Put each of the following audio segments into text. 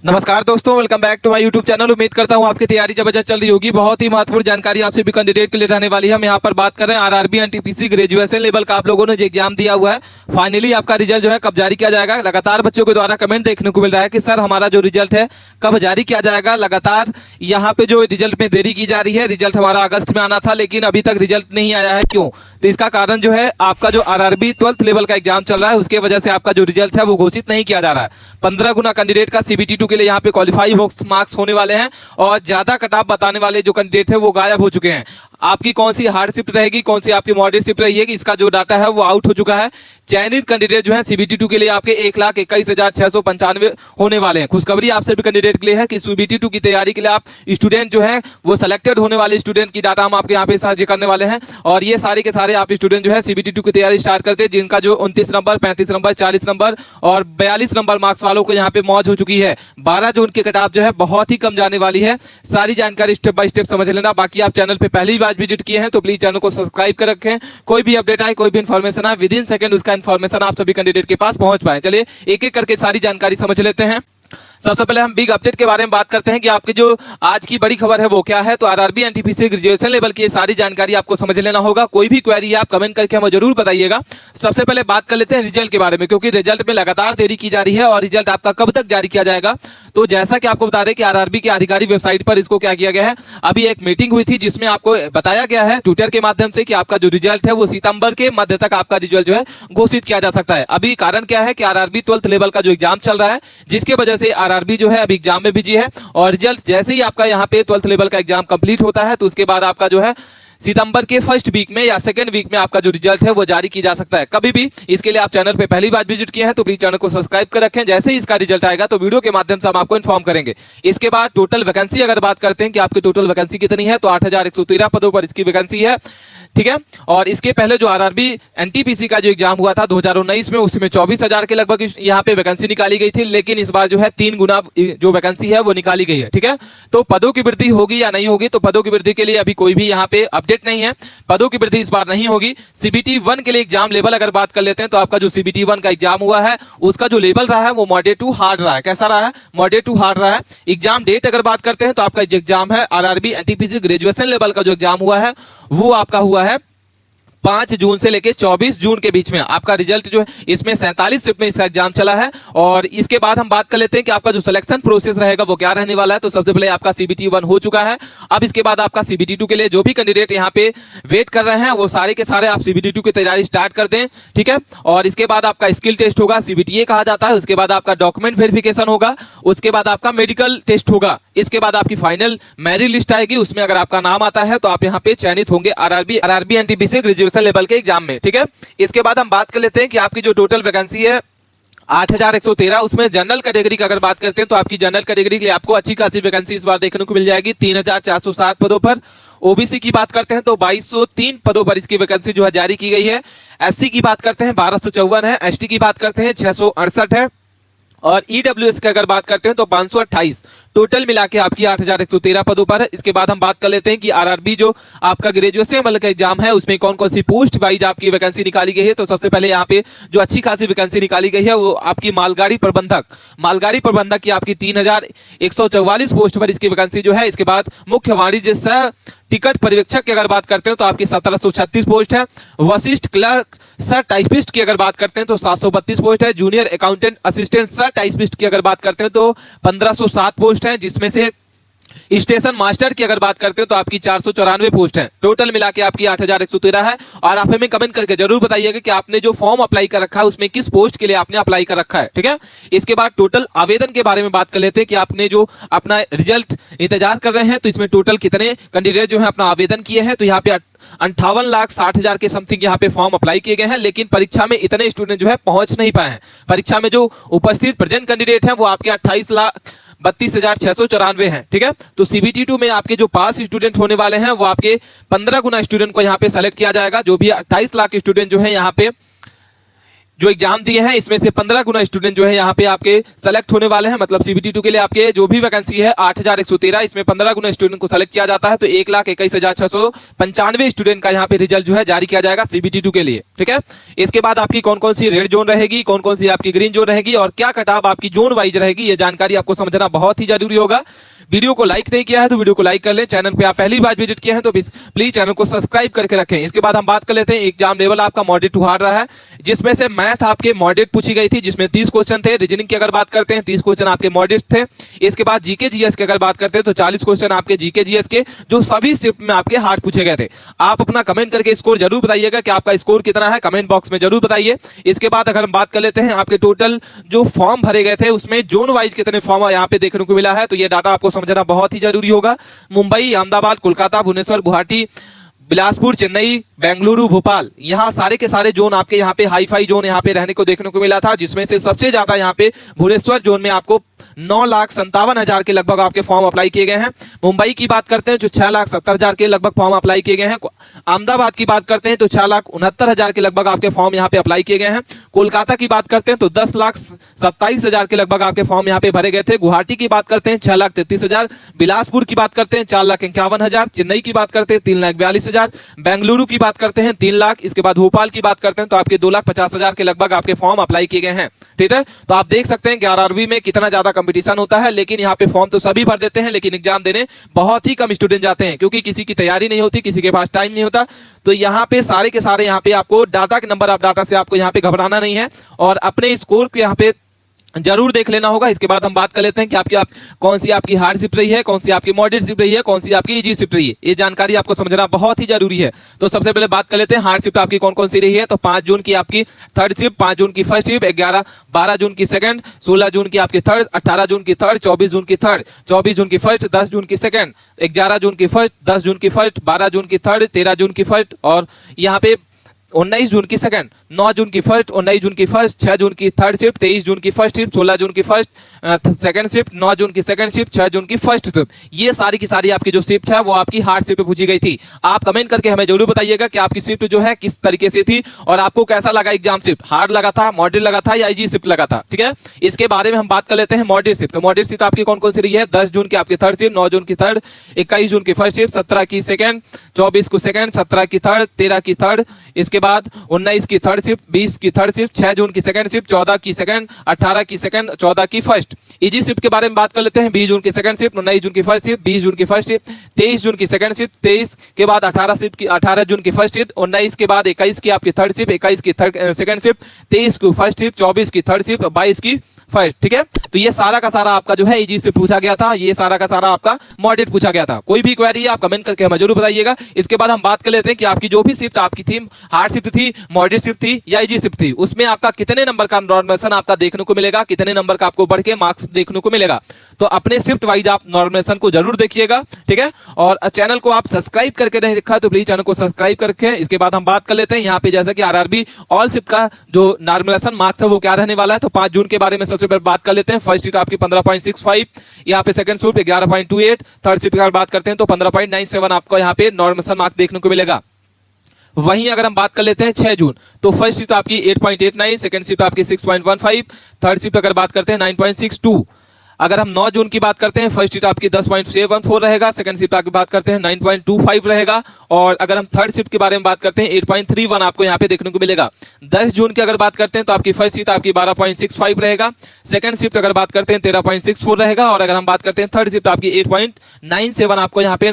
नमस्कार दोस्तों, welcome back to my YouTube channel. उम्मीद करता हूं आपकी तैयारी जबरदस्त चल रही होगी। बहुत ही महत्वपूर्ण जानकारी आप सभी कैंडिडेट के लिए रहने वाली है। हम यहां पर बात कर रहे हैं आरआरबी एनटीपीसी ग्रेजुएशन लेवल का आप लोगों ने जो एग्जाम दिया हुआ है, फाइनली आपका रिजल्ट जो है कब जारी किया जाएगा। लगातार बच्चों के द्वारा कमेंट देखने को मिल रहा है कि सर हमारा जो रिजल्ट है कब जारी किया जाएगा। लगातार यहाँ पे जो रिजल्ट में देरी की जा रही है। रिजल्ट हमारा अगस्त में आना था, लेकिन अभी तक रिजल्ट नहीं आया है। क्यों? तो इसका कारण जो है आपका जो आरआरबी 12th लेवल का एग्जाम चल रहा है, उसके वजह से आपका जो रिजल्ट है वो घोषित नहीं किया जा रहा है। 15 गुना कैंडिडेट का सीबीटी 2 के लिए यहाँ पे क्वालिफाई मार्क्स होने वाले हैं और ज्यादा कट ऑफ बताने वाले जो कैंडिडेट है वो गायब हो चुके हैं। आपकी कौन सी हार्ड शिफ्ट रहेगी, कौन सी आपकी मॉडरेट शिफ्ट रहेगी, इसका जो डाटा है वो आउट हो चुका है। चयनित कैंडिडेट जो है सीबीटी 2 के लिए आपके 1,21,695 होने वाले हैं। खुशखबरी आप सभी कैंडिडेट के लिए है कि सीबीटी 2 की तैयारी के लिए आप स्टूडेंट जो है वो सिलेक्टेड होने वाले स्टूडेंट की डाटा हम आपके यहाँ पे साझा करने वाले हैं। और ये सारे के सारे आप स्टूडेंट जो है सीबीटी 2 की तैयारी स्टार्ट करते हैं, जिनका जो 29 नंबर, 35 नंबर, 40 नंबर और 42 नंबर मार्क्स वालों को यहाँ पे मौज हो चुकी है। 12 जून की कट ऑफ जो है बहुत ही कम जाने वाली है। सारी जानकारी स्टेप बाय स्टेप समझ लेना। बाकी आप चैनल पे पहली बार विजिट किए हैं तो प्लीज चैनल को सब्सक्राइब कर रखें। कोई भी अपडेट आए, कोई भी इन्फॉर्मेशन आए, विद इन सेकंड उसका इन्फॉर्मेशन आप सभी कैंडिडेट के पास पहुंच पाए। चलिए एक एक करके सारी जानकारी समझ लेते हैं। सबसे पहले हम बिग अपडेट के बारे में बात करते हैं कि आपकी जो आज की बड़ी खबर है वो क्या है। तो आरआरबी एनटीपीसी ग्रेजुएशन लेवल की सारी जानकारी आपको समझ लेना होगा। कोई भी क्वेरी है आप कमेंट करके हमें जरूर बताइएगा। सबसे पहले बात कर लेते हैं रिजल्ट के बारे में, क्योंकि रिजल्ट में लगातार देरी की जा रही है और रिजल्ट आपका कब तक जारी किया जाएगा। तो जैसा कि आपको बता दें कि आरआरबी के आधिकारिक वेबसाइट पर इसको क्या किया गया है, अभी एक मीटिंग हुई थी जिसमें आपको बताया गया है ट्विटर के माध्यम से कि आपका जो रिजल्ट है वो सितंबर के मध्य तक आपका रिजल्ट जो है घोषित किया जा सकता है। अभी कारण क्या है कि आरआरबी 12th लेवल का जो एग्जाम चल रहा है, जिसके वजह से आरआरबी जो है अभी एग्जाम में बिजी है। और रिजल्ट जैसे ही आपका यहाँ पे 12th लेवल का एग्जाम कंप्लीट होता है तो उसके बाद आपका जो है सितंबर के फर्स्ट वीक में या सेकंड वीक में आपका जो रिजल्ट है वो जारी की जा सकता है कभी भी। इसके लिए आप चैनल पे पहली बार विजिट किए हैं तो प्लीज चैनल को सब्सक्राइब कर रखें। जैसे ही इसका रिजल्ट आएगा तो वीडियो के माध्यम से हम आपको इन्फॉर्म करेंगे। इसके बाद टोटल वैकेंसी अगर बात करते हैं कि आपकी टोटल वैकेंसी कितनी है, तो 8,113 पदों पर इसकी वैकेंसी है, ठीक है। और इसके पहले जो आरआरबी एनटीपीसी का जो एग्जाम हुआ था 2019 में, उसमें 24,000 के लगभग यहाँ पे वैकेंसी निकाली गई थी, लेकिन इस बार जो है 3 गुना जो वैकेंसी है वो निकाली गई है, ठीक है। तो पदों की वृद्धि होगी या नहीं होगी, तो पदों की वृद्धि के लिए अभी कोई भी यहाँ पे अपडेट नहीं है। पदों की वृद्धि इस बार नहीं होगी। सीबीटी 1 के लिए एग्जाम लेवल अगर बात कर लेते हैं तो आपका जो सीबीटी 1 का एग्जाम हुआ है उसका जो लेवल रहा है वो मॉडरेट टू हार्ड रहा है। कैसा रहा है? मॉडरेट टू हार्ड रहा है। एग्जाम डेट अगर बात करते हैं तो आपका जो एग्जाम है आरआरबी एनटीपीसी ग्रेजुएशन लेवल का जो एग्जाम हुआ है वो आपका हुआ है 5 जून से लेके 24 जून के बीच में। आपका रिजल्ट जो है इसमें 47 शिफ्ट में इसका एग्जाम चला है। और इसके बाद हम बात कर लेते हैं कि आपका जो सिलेक्शन प्रोसेस रहेगा वो क्या रहने वाला है। तो सबसे पहले आपका सीबीटी 1 हो चुका है। अब इसके बाद आपका सीबीटी 2 के लिए जो भी कैंडिडेट यहाँ पे वेट कर रहे हैं वो सारे के सारे आप सीबीटी 2 की तैयारी स्टार्ट कर दें, ठीक है। और इसके बाद आपका स्किल टेस्ट होगा, सीबीटीए कहा जाता है। उसके बाद आपका डॉक्यूमेंट वेरिफिकेशन होगा, उसके बाद आपका मेडिकल टेस्ट होगा। इसके बाद आपकी फाइनल मेरिट लिस्ट आएगी, उसमें अगर आपका नाम आता है तो आप यहाँ पे चयनित होंगे आरआरबी एनटीपीसी ग्रेजुएशन लेवल के एग्जाम में, ठीक है। इसके बाद हम बात कर लेते हैं कि आपकी जो टोटल वैकेंसी है 8,113, उसमें जनरल कैटेगरी की अगर बात करते हैं तो आपकी जनरल कैटेगरी के लिए आपको अच्छी खासी वैकेंसी इस बार देखने को मिल जाएगी 3,407 पदों पर। ओबीसी की बात करते हैं तो 2,203 पदों पर इसकी वैकेंसी जो है जारी की गई है। एससी की बात करते हैं 1,254 है, एसटी की बात करते हैं 668 है, और ईडब्ल्यूएस की अगर बात करते हैं तो 528। टोटल मिला के आपकी 8,113 पदों पर है। इसके बाद हम बात कर लेते हैं कि आरआरबी जो आपका ग्रेजुएशन लेवल का एग्जाम है उसमें कौन कौन सी पोस्ट वाइज आपकी वैकेंसी निकाली गई है। तो सबसे पहले यहाँ पे जो अच्छी खासी वैकेंसी निकाली गई है वो आपकी मालगाड़ी प्रबंधक की आपकी 3,144 पोस्ट पर इसकी वैकेंसी जो है। इसके बाद मुख्य वाणिज्य सह टिकट पर्यवेक्षक की अगर बात करते हैं तो आपकी 1,736 पोस्ट है। वशिष्ठ क्लर्क सह टाइपिस्ट की अगर बात करते हैं तो 732 पोस्ट है। जूनियर अकाउंटेंट असिस्टेंट सह टाइपिस्ट की अगर बात करते हैं तो 1,507 पोस्ट है, जिसमें से स्टेशन मास्टर की अगर बात करते हैं तो आपकी 494 पोस्ट है। टोटल मिला के आपकी 8,113 है। और आप हमें कमेंट करके जरूर बताइएगा कि आपने जो फॉर्म अप्लाई कर रखा है उसमें किस पोस्ट के लिए आपने अप्लाई कर रखा है, ठीक है। इसके बाद टोटल आवेदन के बारे में बात कर लेते हैं कि आपने जो अपना रिजल्ट इंतजार कर रहे हैं तो इसमें टोटल कितने कैंडिडेट जो है अपना आवेदन किए हैं। तो यहाँ पे 58,60,000 के समथिंग यहाँ पे फॉर्म अप्लाई किए गए हैं, लेकिन परीक्षा में इतने स्टूडेंट जो है पहुंच नहीं पाए हैं। परीक्षा में जो उपस्थित प्रेजेंट कैंडिडेट हैं वो आपके 28,32,694 हैं, ठीक है। तो सीबीटी 2 में आपके जो पास स्टूडेंट होने वाले हैं वो आपके 15 गुना स्टूडेंट को यहाँ पे सेलेक्ट किया जाएगा। जो भी 28 लाख स्टूडेंट जो है यहाँ पे जो एग्जाम दिए हैं इसमें से 15 गुना स्टूडेंट जो है यहाँ पे आपके सेलेक्ट होने वाले हैं। मतलब CBT2 के लिए आपके जो भी वैकेंसी है 8113, इसमें 15 गुना स्टूडेंट को सेलेक्ट किया जाता है। तो 1,21,695 स्टूडेंट का यहाँ पे रिजल्ट जो है जारी किया जाएगा CBT2 के लिए। ठीक है, इसके बाद आपकी कौन कौन सी रेड जोन रहेगी, कौन कौन सी आपकी ग्रीन जोन रहेगी और क्या कटाव आपकी जोन वाइज रहेगी, ये जानकारी आपको समझना बहुत ही जरूरी होगा। वीडियो को लाइक नहीं किया है तो वीडियो को लाइक कर लें। चैनल पे आप पहली बार विजिट किए हैं तो प्लीज चैनल को सब्सक्राइब करके रखें। इसके बाद हम बात कर लेते हैं एग्जाम लेवल आपका मॉडरेट टू हार्ड रहा है, जिसमें से मैथ आपके मॉडरेट पूछी गई थी, जिसमें 30 क्वेश्चन थे। रीजनिंग की अगर बात करते हैं 30 क्वेश्चन आपके मॉडरेट थे। इसके बाद जीके जीएस की अगर बात करते हैं तो 40 क्वेश्चन आपके जीके जीएस के जो सभी शिफ्ट में आपके हार्ड पूछे गए थे। आप अपना कमेंट करके स्कोर जरूर बताइएगा कि आपका स्कोर कितना है, कमेंट बॉक्स में जरूर बताइए। इसके बाद अगर हम बात कर लेते हैं आपके टोटल जो फॉर्म भरे गए थे उसमें जोन वाइज कितने फॉर्म यहाँ पे देखने को मिला है, तो ये डाटा आपको समझना बहुत ही जरूरी होगा। मुंबई, अहमदाबाद, कोलकाता, भुवनेश्वर, गुवाहाटी, बिलासपुर, चेन्नई, बेंगलुरु, भोपाल, यहाँ सारे के सारे जोन आपके यहाँ पे हाई फाई जोन यहाँ पे रहने को देखने को मिला था, जिसमें से सबसे ज्यादा यहाँ पे भुवनेश्वर जोन में आपको 9,57,000 के लगभग आपके फॉर्म अप्लाई किए गए हैं। मुंबई की बात करते हैं जो 6,70,000 के लगभग फॉर्म अप्लाई किए गए हैं। अहमदाबाद की बात करते हैं तो 6,69,000 के लगभग आपके फॉर्म यहाँ पे अप्लाई किए गए हैं। कोलकाता की बात करते हैं तो 10,27,000 के लगभग आपके फॉर्म यहाँ पे भरे गए थे। गुवाहाटी की बात करते हैं 6,33,000, बिलासपुर की बात करते हैं 4,51,000, चेन्नई की बात करते हैं 3,42,000, बेंगलुरु की बात करते हैं 3 लाख, इसके बाद भोपाल की बात करते हैं तो आपके 2,50,000 के लगभग आपके फॉर्म अप्लाई किए गए हैं। ठीक है, तो आप देख सकते हैं कि RRB में कितना ज्यादा कंपटीशन होता है, लेकिन यहाँ पे फॉर्म तो सभी भर देते हैं, लेकिन एग्जाम देने बहुत ही कम स्टूडेंट जाते हैं, क्योंकि किसी की तैयारी नहीं होती, किसी के पास टाइम नहीं होता। तो यहाँ पे सारे के सारे यहाँ पे आपको डाटा के नंबर ऑफ डाटा से आपको यहाँ पे घबराना नहीं है और अपने स्कोर को यहाँ पे जरूर देख लेना होगा। इसके बाद हम बात कर लेते हैं कि कौन सी आपकी हार्ड शिफ्ट रही है, कौन सी आपकी मॉडरेट शिफ्ट रही है, कौन सी आपकी इजी शिफ्ट रही है, ये जानकारी आपको समझना बहुत ही जरूरी है। तो सबसे पहले बात कर लेते हैं हार्ड शिफ्ट आपकी कौन कौन सी रही है। तो 5 जून की आपकी थर्ड शिफ्ट, 5 जून की फर्स्ट शिफ्ट, 12 जून की सेकंड, 16 जून की आपकी थर्ड, 18 जून की थर्ड, 24 जून की थर्ड, 24 जून की फर्स्ट, 10 जून की सेकंड, 11 जून की फर्स्ट, 10 जून की फर्स्ट, 12 जून की थर्ड, 13 जून की फर्स्ट और यहाँ पे 19 जून की सेकंड, 9 जून की फर्स्ट, 19 जून की फर्स्ट, 6 जून की थर्ड शिफ्ट, 23 जून की फर्स्ट शिफ्ट, 16 जून की फर्स्ट सेकंड शिफ्ट, 9 जून की सेकंड शिफ्ट, 6 जून की फर्स्ट शिफ्ट। ये सारी की सारी आपकी जो शिफ्ट है वो आपकी हार्ड शिफ्ट पूछी गई थी। आप कमेंट करके हमें जरूर बताइएगा कि आपकी शिफ्ट जो है किस तरीके से थी और आपको कैसा लगा एग्जाम शिफ्ट, हार्ड लगा था, मॉडरेट लगा था या इजी शिफ्ट लगा था। ठीक है, इसके बारे में हम बात कर लेते हैं मॉडरेट शिफ्ट। तो मॉडरेट शिफ्ट आपकी कौन कौन सी रही है। 10 जून की आपकी थर्ड शिफ्ट, 9 जून की थर्ड, 21 जून की फर्स्ट शिफ्ट, 17 की सेकंड, 24 को सेकंड, 17 की थर्ड, 13 की थर्ड, इसके बाद 19 की थर्ड शिफ्ट, 20 की थर्ड शिफ्ट, 6 जून की सेकंड शिफ्ट, 14 की सेकंड, 18 की सेकंड, 14 की फर्स्ट। इजी शिफ्ट के बारे में बात कर लेते हैं। 20 जून की सेकंड शिफ्ट, 19 जून की फर्स्ट शिफ्ट, 20 जून की फर्स्ट शिफ्ट, 23 जून की सेकंड शिफ्ट, 23 के बाद 18 जून की फर्स्ट शिफ्ट, 19 के बाद 21 की आपकी थर्ड शिफ्ट, 21 की सेकंड शिफ्ट, 23 की फर्स्ट शिफ्ट, 24 की थर्ड शिफ्ट, 22 की फर्स्ट। ठीक है, तो ये सारा का सारा आपका जो है इजी शिफ्ट पूछा गया था, ये सारा का सारा आपका मॉडरेट पूछा गया था। कोई भी क्वेरी है आप कमेंट करके हमें जरूर बताइएगा। इसके बाद हम बात कर लेते हैं कि आपकी जो भी शिफ्ट आपकी थी, हार्ड शिफ्ट थी, मॉडरेट शिफ्ट थी या इजी शिफ्ट थी, उसमें आपका कितने नंबर का नॉर्मलाइजेशन आपका देखने को मिलेगा, कितने नंबर का आपको बढ़ के मार्क्स देखने को मिलेगा। तो अपने शिफ्ट वाइज आप नॉर्मलाइजेशन को जरूर देखिएगा। ठीक है, और चैनल को आप सब्सक्राइब करके नहीं रखा तो प्लीज चैनल को सब्सक्राइब करके। इसके बाद हम बात कर लेते हैं यहाँ पे जैसा कि RRB ऑल शिफ्ट का जो नॉर्मलाइजेशन मार्क्स है वो क्या रहने वाला है। तो 5 जून के बारे में सबसे पहले बात कर लेते हैं। फर्स्ट शिफ्ट आपकी 15.65, यहाँ पे सेकंड शिफ्ट 11.28, थर्ड शिफ्ट की बात करते हैं तो 15.97 आपको यहाँ पे नॉर्मलाइजेशन मार्क्स देखने को मिलेगा। वहीं अगर हम बात कर लेते हैं 6 जून, तो फर्स्ट शिफ्ट आपकी 8.89, सेकंड शिफ्ट आपकी 6.15, थर्ड शिफ्ट अगर बात करते हैं 9.62। अगर हम 9 जून की बात करते हैं, फर्स्ट शिफ्ट आपकी 10.74 रहेगा, सेकंड शिफ्ट आपकी बात करते हैं 9.25 रहेगा और अगर हम थर्ड शिफ्ट के बारे में बात करते हैं 8.31 आपको यहाँ पे देखने को मिलेगा। 10 जून की अगर बात करते हैं तो आपकी फर्स्ट शिफ्ट आपकी 12.65 रहेगा, सेकंड शिफ्ट अगर बात करते हैं 13.64 रहेगा और अगर हम बात करते हैं थर्ड शिफ्ट आपकी 8.97 आपको यहाँ पे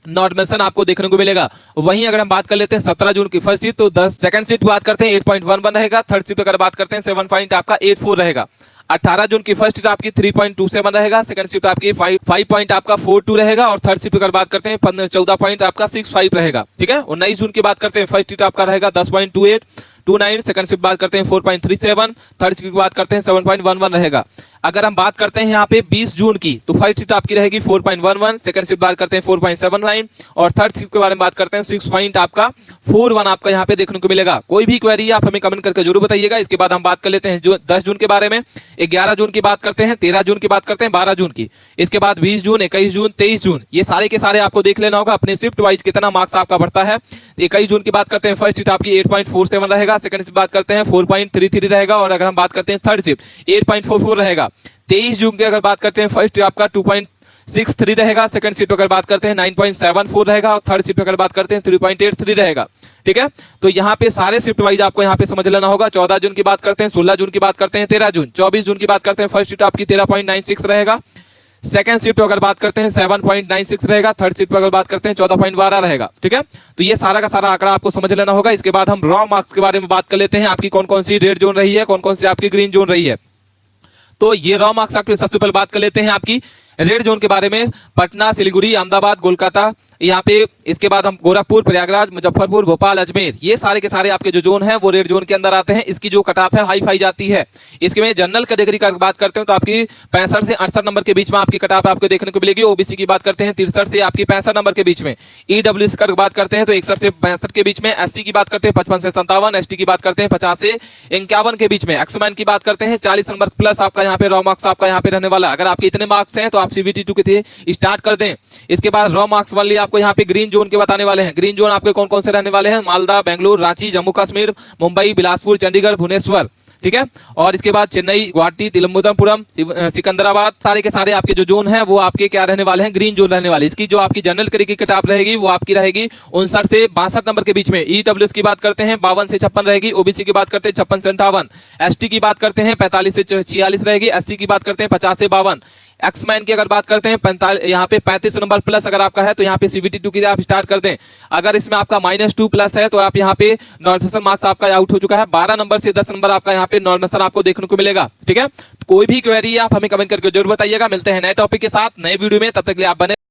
नॉर्मलाइजेशन आपको देखने को मिलेगा। वहीं अगर हम बात कर लेते हैं 17 जून की फर्स्ट शिफ्ट, तो 10 सेकंड शिफ्ट बात करते हैं 8.11 रहेगा, थर्ड शिफ्ट अगर बात करते हैं 7.84 रहेगा। 18 जून की फर्स्ट शिफ्ट आपकी 3.27 रहेगा, सेकंड शिफ्ट आपकी 5.42 रहेगा और थर्ड शिफ्ट अगर बात करते हैं 14.65 रहेगा। ठीक है, 19 जून की बात करते हैं, फर्स्ट शिफ्ट आपका रहेगा 10.29, सेकंड शिफ्ट बात करते हैं 4.37, थर्ड शिफ्ट की बात करते हैं 7.11 रहेगा। अगर हम बात करते हैं यहाँ पे 20 जून की, तो फर्स्ट शिफ्ट आपकी रहेगी 4.11, सेकंड शिफ्ट बात करते हैं 4.79 और थर्ड शिफ्ट के बारे में बात करते हैं 6 पॉइंट आपका 41 आपका यहाँ पे देखने को मिलेगा। कोई भी क्वेरी आप हमें कमेंट करके जरूर बताइएगा। इसके बाद हम बात कर लेते हैं 10 जून के बारे में, 11 जून की बात करते हैं, 13 जून की बात करते हैं, 12 जून की, इसके बाद 20 जून, 21 जून, 23 जून, ये सारे के सारे आपको देख लेना होगा अपने शिफ्ट वाइज कितना मार्क्स आपका बढ़ता है। 21 जून की बात करते हैं, फर्स्ट शिफ्ट आपकी 8.47 रहेगा, सेकंड शिफ्ट बात करते हैं 4.33 रहेगा और अगर हम बात करते हैं थर्ड शिफ्ट 8.44 रहेगा। 23 जून की अगर बात करते हैं, फर्स्ट आपका 2.63 रहेगा, सेकंड शिफ्ट अगर बात करते हैं 9.74 रहेगा और थर्ड शिफ्ट अगर बात करते हैं 3.83 रहेगा। ठीक है, तो यहाँ पे सारे शिफ्ट वाइज आपको यहाँ पे समझ लेना होगा। 14 जून की बात करते हैं, 16 जून की बात करते हैं, 13 जून, 24 जून की बात करते हैं, फर्स्ट शिफ्ट आपकी 13.96 रहेगा, सेकंड शिफ्ट अगर बात करते हैं 7.96 रहेगा, थर्ड शिफ्ट अगर बात करते हैं 14.12 रहेगा। ठीक है, तो ये सारा का सारा आंकड़ा आपको समझ लेना होगा। इसके बाद हम रॉ मार्क्स के बारे में बात कर लेते हैं, आपकी कौन कौन सी रेड जोन रही है, कौन कौन सी आपकी ग्रीन जोन रही है। तो ये रॉ मार्क्स आपके सबसे पहले बात कर लेते हैं आपकी रेड जोन के बारे में। पटना, सिलीगुड़ी, अहमदाबाद, कोलकाता, यहाँ पे इसके बाद हम गोरखपुर, प्रयागराज, मुजफ्फरपुर, भोपाल, अजमेर, ये सारे के सारे आपके जो जोन है वो रेड जोन के अंदर आते हैं। इसकी जो कट ऑफ है हाई फाई जाती है। इसके में जनरल कैटेगरी का बात करते हैं तो आपकी 65 से 68 नंबर के बीच में आपकी कट ऑफ आपको देखने को मिलेगी। ओबीसी की बात करते हैं 63 से आपकी 65 नंबर के बीच में। ईडब्ल्यूएस की बात करते हैं तो 61 से 65 के बीच में। एससी की बात करते हैं 55 से 57, एसटी की बात करते हैं 50 से 51 के बीच में। एक्समैन की बात करते हैं 40 नंबर प्लस आपका यहाँ पे रॉ मार्क्स आपका यहाँ पे रहने वाला। अगर आपके इतने मार्क्स हैं तो आप CBT 2 के थे स्टार्ट कर दें। इसके बाद रॉ मार्क्स वाली आपको यहाँ पे ग्रीन जोन के बताने वाले हैं। ग्रीन जोन आपके कौन कौन से रहने वाले हैं, मालदा, बेंगलुरु, रांची, जम्मू कश्मीर, मुंबई, बिलासपुर, चंडीगढ़, भुवनेश्वर। ठीक है, और इसके बाद चेन्नई, गुवाहाटी, तिरुवनंतपुरम, सिकंदराबाद, सारे के सारे आपके जो जोन है वो आपके क्या रहने वाले हैं, ग्रीन जोन रहने वाले। इसकी जो आपकी जनरल कैटेगरी की कट रहेगी वो आपकी रहेगी 59 से 62 नंबर के बीच में। ईडब्ल्यूएस की बात करते हैं 52 से 56 रहेगी। ओबीसी की बात करते हैं 56 से 58। एसटी की बात करते हैं 45 से 46 रहेगी। एससी की बात करते हैं 50 से 52। एक्समैन की अगर बात करते हैं 45, यहाँ पे 35 नंबर प्लस अगर आपका है तो यहाँ पे CBT 2 की आप स्टार्ट कर दें। अगर इसमें आपका -2 प्लस है तो आप यहाँ पे नॉर्मल मार्क्स आपका आउट हो चुका है। 12 नंबर से 10 नंबर आपका यहाँ पे नॉर्मल आपको देखने को मिलेगा। ठीक है, तो कोई भी क्वेरी आप हमें कमेंट करके जरूर बताइएगा। मिलते हैं नए टॉपिक के साथ नए वीडियो में, तब तक के लिए आप बने